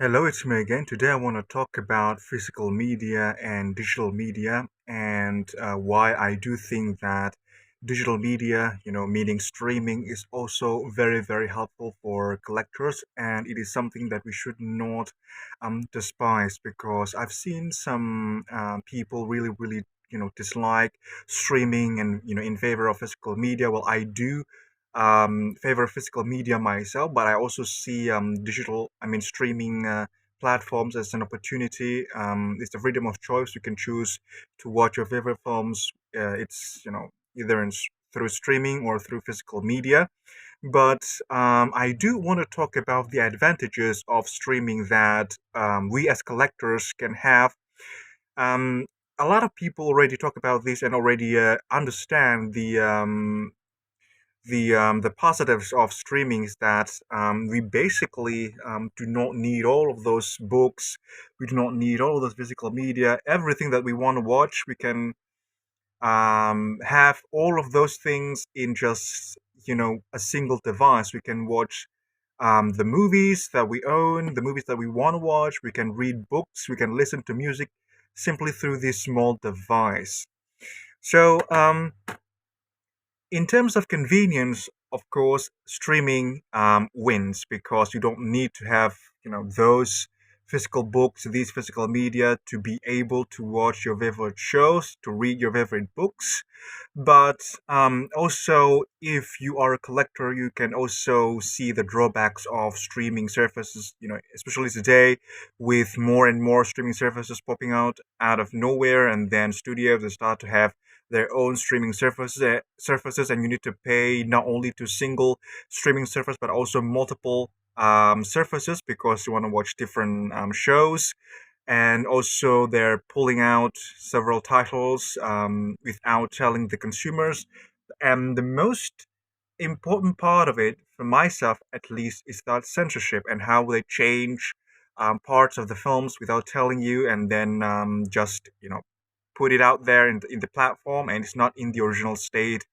Hello, it's me again. Today I want to talk about physical media and digital media and why I do think that digital media, meaning streaming, is also very, very helpful for collectors. And it is something that we should not despise because I've seen some people really, really, dislike streaming and, in favor of physical media. Well, I do favor physical media myself, but I also see streaming platforms as an opportunity. It's the freedom of choice. You can choose to watch your favorite films. It's either through streaming or through physical media. But I do want to talk about the advantages of streaming that we as collectors can have. Um, a lot of people already talk about this and already understand the positives of streaming is that we basically do not need all of those books. We do not need all of those physical media. Everything that we want to watch, we can have all of those things in just a single device. We can watch the movies that we own, the movies that we want to watch. We can read books. We can listen to music simply through this small device. So in terms of convenience, of course, streaming wins because you don't need to have those physical books, these physical media to be able to watch your favorite shows, to read your favorite books. But also, if you are a collector, you can also see the drawbacks of streaming services. Especially today, with more and more streaming services popping out of nowhere, and then studios that start to have their own streaming surfaces, and you need to pay not only to single streaming service but also multiple surfaces because you want to watch different shows. And also they're pulling out several titles without telling the consumers. And the most important part of it, for myself at least, is that censorship and how they change parts of the films without telling you, and then just put it out there in the platform, and it's not in the original state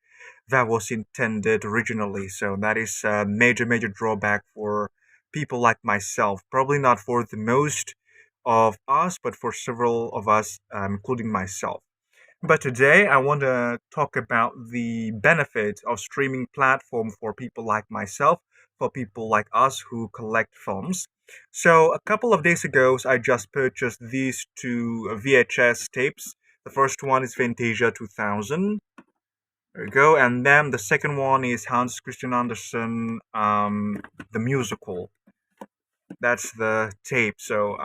that was intended originally. So that is a major, major drawback for people like myself. Probably not for the most of us, but for several of us, including myself. But today I want to talk about the benefits of streaming platform for people like myself, for people like us who collect films. So a couple of days ago, I just purchased these two VHS tapes. The first one is Fantasia 2000. There you go. And then the second one is Hans Christian Andersen, the musical. That's the tape. So,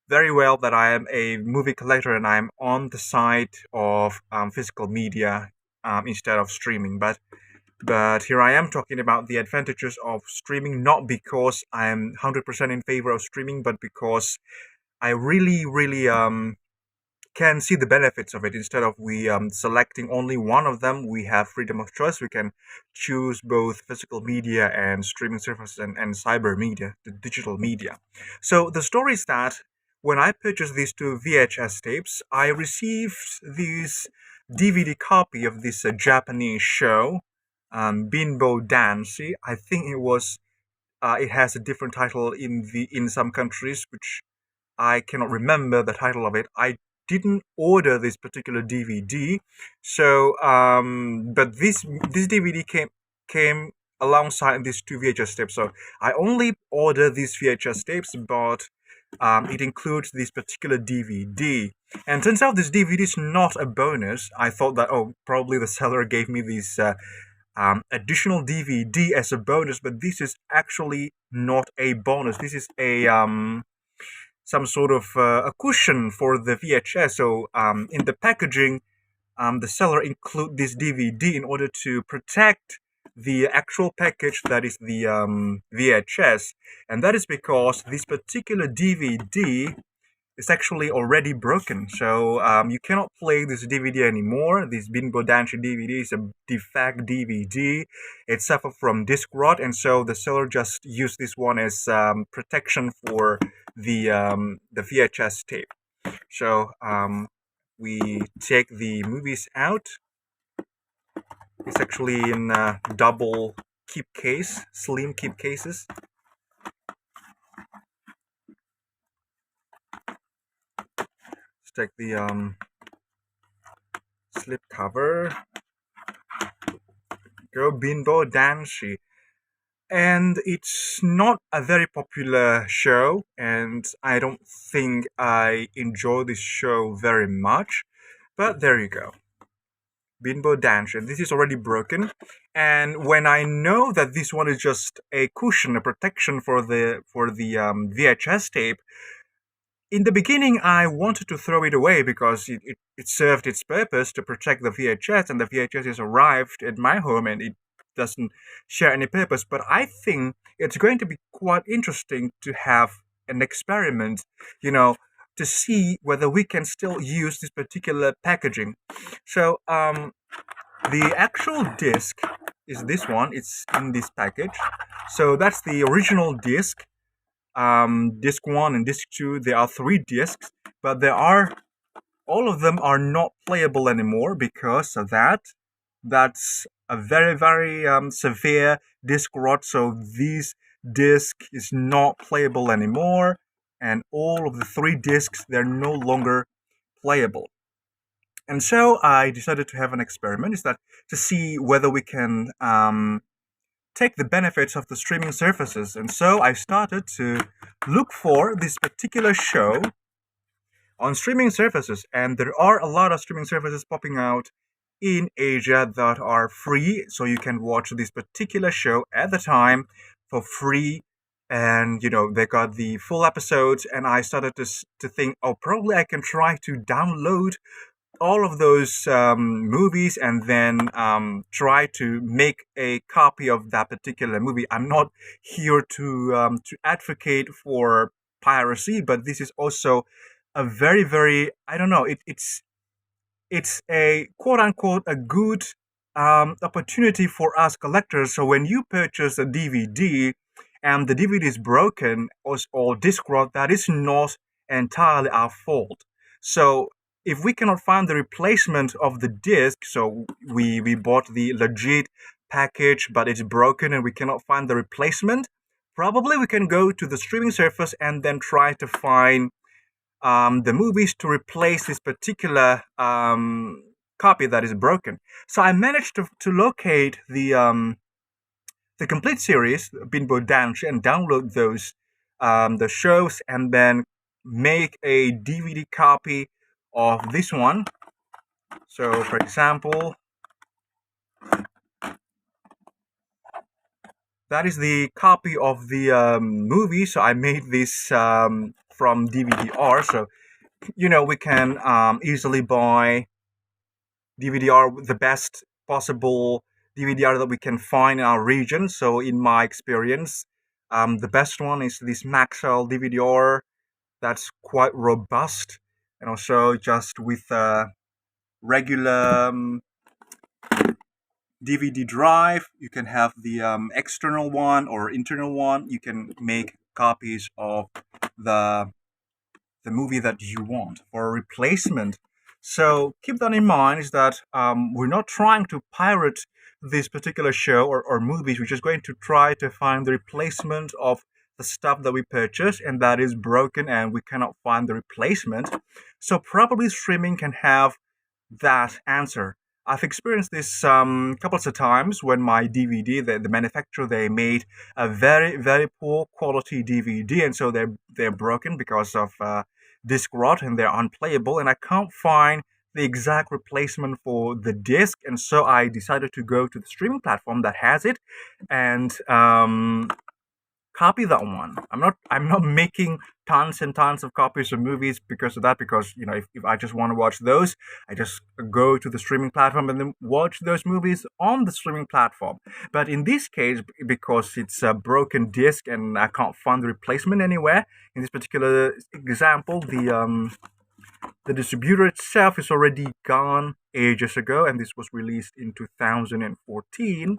very well that I am a movie collector and I'm on the side of physical media instead of streaming. But here I am talking about the advantages of streaming, not because I'm 100% in favor of streaming, but because I really, really can see the benefits of it. Instead of we selecting only one of them, we have freedom of choice. We can choose both physical media and streaming services and cyber media, the digital media. So the story is that when I purchased these two VHS tapes, I received this DVD copy of this Japanese show, Binbo Dancy. I think it has a different title in some countries, which I cannot remember the title of it. I didn't order this particular DVD, so but this DVD came alongside these two VHS tapes. So I only ordered these VHS tapes, but it includes this particular DVD. And turns out this DVD is not a bonus. I thought that probably the seller gave me this additional DVD as a bonus, but this is actually not a bonus. This is a some sort of a cushion for the VHS. So in the packaging, the seller include this DVD in order to protect the actual package that is the VHS, and that is because this particular DVD is actually already broken. So you cannot play this DVD anymore. This Binbo Danshi DVD is a defect DVD. It suffered from disc rot, and so the seller just used this one as protection for the VHS tape. So we take the movies out. It's actually in double keep case, slim keep cases. Let's take the slip cover. Go Bimbo Danshi. And it's not a very popular show, and I don't think I enjoy this show very much. But there you go. Bimbo Danshi. And this is already broken. And when I know that this one is just a cushion, a protection for the VHS tape, in the beginning, I wanted to throw it away because it served its purpose to protect the VHS, and the VHS has arrived at my home and it doesn't share any purpose. But I think it's going to be quite interesting to have an experiment, you know, to see whether we can still use this particular packaging. So, the actual disc is this one, it's in this package. So, that's the original disc. Disc 1 and disc 2, there are 3 discs, but there are all of them are not playable anymore because of that. That's a very, very severe disc rot, so this disc is not playable anymore, and all of the 3 discs, they're no longer playable. And so I decided to have an experiment, is that to see whether we can take the benefits of the streaming services. And so I started to look for this particular show on streaming services. And there are a lot of streaming services popping out in Asia that are free. So you can watch this particular show at the time for free. And, they got the full episodes. And I started to think, oh, probably I can try to download all of those movies and then try to make a copy of that particular movie. I'm not here to advocate for piracy, but this is also a very, very, I don't know, it's a quote unquote a good opportunity for us collectors. So when you purchase a DVD and the DVD is broken or disc rot, that is not entirely our fault. So if we cannot find the replacement of the disc, so we bought the legit package but it's broken and we cannot find the replacement, probably we can go to the streaming service and then try to find the movies to replace this particular copy that is broken. So I managed to locate the complete series, Binbo Danch, and download those the shows, and then make a DVD copy of this one. So, for example, that is the copy of the movie. So I made this from DVD-R. So we can easily buy DVD-R, the best possible DVD-R that we can find in our region. So in my experience, the best one is this Maxell DVD-R. That's quite robust, and also just with a regular DVD drive, you can have the external one or internal one. You can make copies of the movie that you want for a replacement. So keep that in mind, is that we're not trying to pirate this particular show or movies. We're just going to try to find the replacement of the stuff that we purchased and that is broken and we cannot find the replacement. So probably streaming can have that answer. I've experienced this couple of times when my DVD, the manufacturer, they made a very, very poor quality DVD, and so they're broken because of disc rot and they're unplayable, and I can't find the exact replacement for the disc, and so I decided to go to the streaming platform that has it and copy that one. I'm not making tons and tons of copies of movies because of that, because if I just want to watch those, I just go to the streaming platform and then watch those movies on the streaming platform. But in this case, because it's a broken disc and I can't find the replacement anywhere, in this particular example, the distributor itself is already gone ages ago, and this was released in 2014,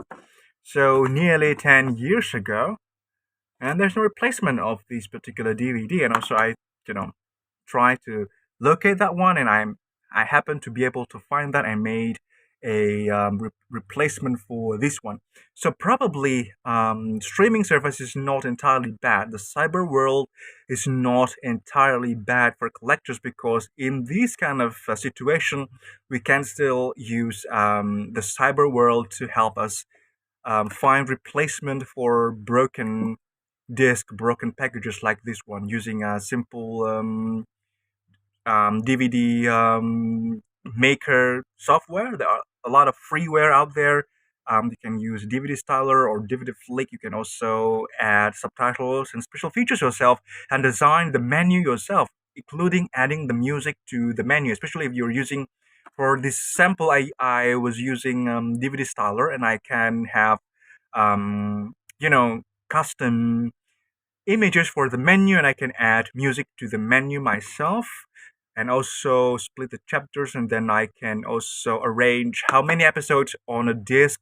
so nearly 10 years ago. And there's no replacement of this particular DVD. And also, I try to locate that one, and I happened to be able to find that and made a replacement for this one. So probably streaming service is not entirely bad. The cyber world is not entirely bad for collectors because in this kind of situation, we can still use the cyber world to help us find replacement for broken disk, broken packages like this one using a simple DVD maker software. There are a lot of freeware out there. You can use DVD styler or DVD flick. You can also add subtitles and special features yourself and design the menu yourself, including adding the music to the menu, especially if you're using for this sample. I was using DVD styler and I can have custom images for the menu and I can add music to the menu myself and also split the chapters, and then I can also arrange how many episodes on a disc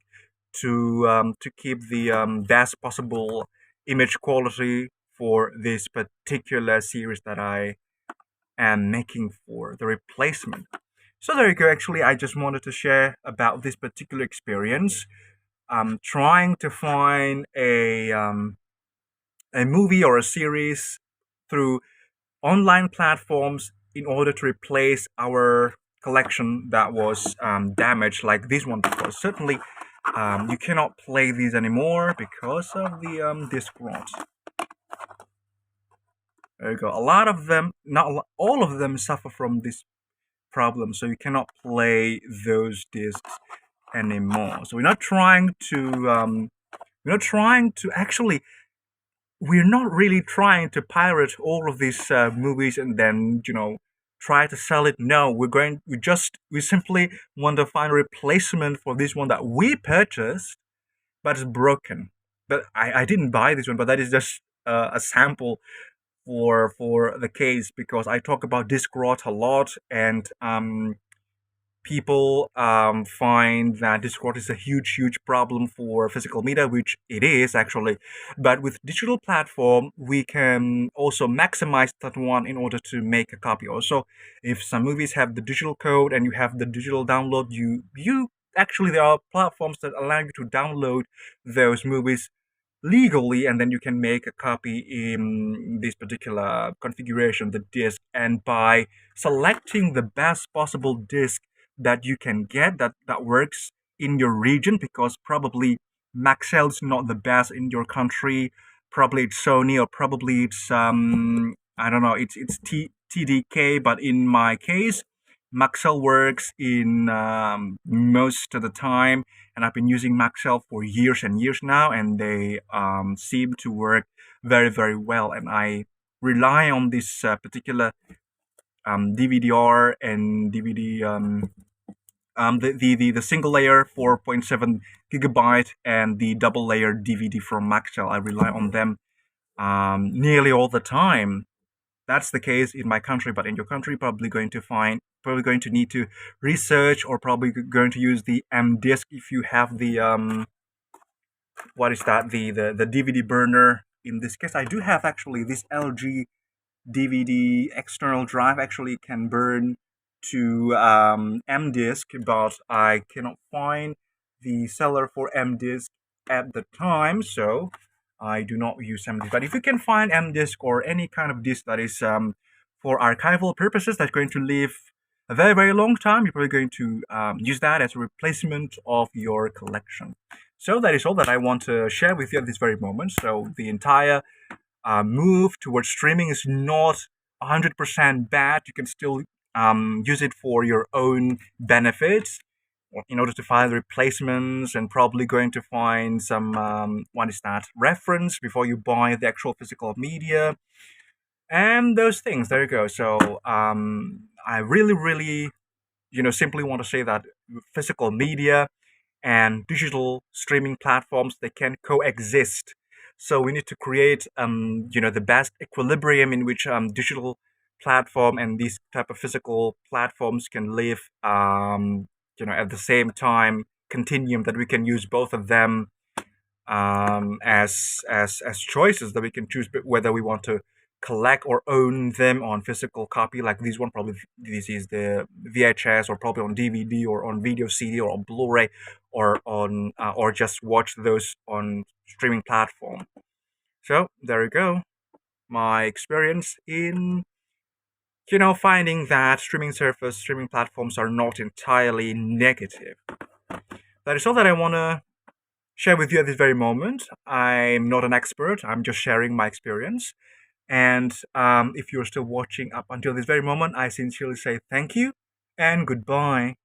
to keep the best possible image quality for this particular series that I am making for the replacement. So there you go. Actually, I just wanted to share about this particular experience. Trying to find a movie or a series through online platforms in order to replace our collection that was damaged, like this one, because certainly you cannot play these anymore because of the disc rot. There you go. A lot of them, not all of them, suffer from this problem, so you cannot play those discs anymore. So we're not trying to actually we're not really trying to pirate all of these movies and then try to sell it. No, we simply want to find a replacement for this one that we purchased but it's broken. But I didn't buy this one, but that is just a sample for the case because I talk about disc rot a lot, and people find that Discord is a huge problem for physical media, which it is actually. But with digital platform, we can also maximize that one in order to make a copy. Also, if some movies have the digital code and you have the digital download, you actually there are platforms that allow you to download those movies legally, and then you can make a copy in this particular configuration, the disk, and by selecting the best possible disk that you can get that works in your region, because probably Maxell is not the best in your country, probably it's Sony, or probably it's I don't know, it's TDK, but in my case Maxell works in most of the time, and I've been using Maxell for years and years now, and they seem to work very well. And I rely on this particular DVD-R and DVD, the single layer 4.7 gigabyte and the double layer DVD from Maxell. I rely on them nearly all the time. That's the case in my country, but in your country, probably going to need to research, or probably going to use the M disk if you have the what is that, the DVD burner. In this case, I do have actually this LG DVD external drive. Actually can burn to M disk, but I cannot find the seller for M disk at the time, so I do not use M disk. But if you can find M disk or any kind of disk that is for archival purposes, that's going to live a very long time, you're probably going to use that as a replacement of your collection. So that is all that I want to share with you at this very moment. So the entire move towards streaming is not 100% bad. You can still use it for your own benefits in order to find replacements, and probably going to find some what is that, reference before you buy the actual physical media and those things. There you go. So I really simply want to say that physical media and digital streaming platforms, they can coexist. So we need to create the best equilibrium in which digital platform and these type of physical platforms can live at the same time continuum, that we can use both of them as choices, that we can choose whether we want to collect or own them on physical copy, like this one. Probably this is the VHS, or probably on DVD or on video CD or on Blu-ray, or on or just watch those on streaming platform. So there you go. My experience in finding that streaming platforms are not entirely negative. That is all that I want to share with you at this very moment. I'm not an expert. I'm just sharing my experience. And if you're still watching up until this very moment, I sincerely say thank you and goodbye.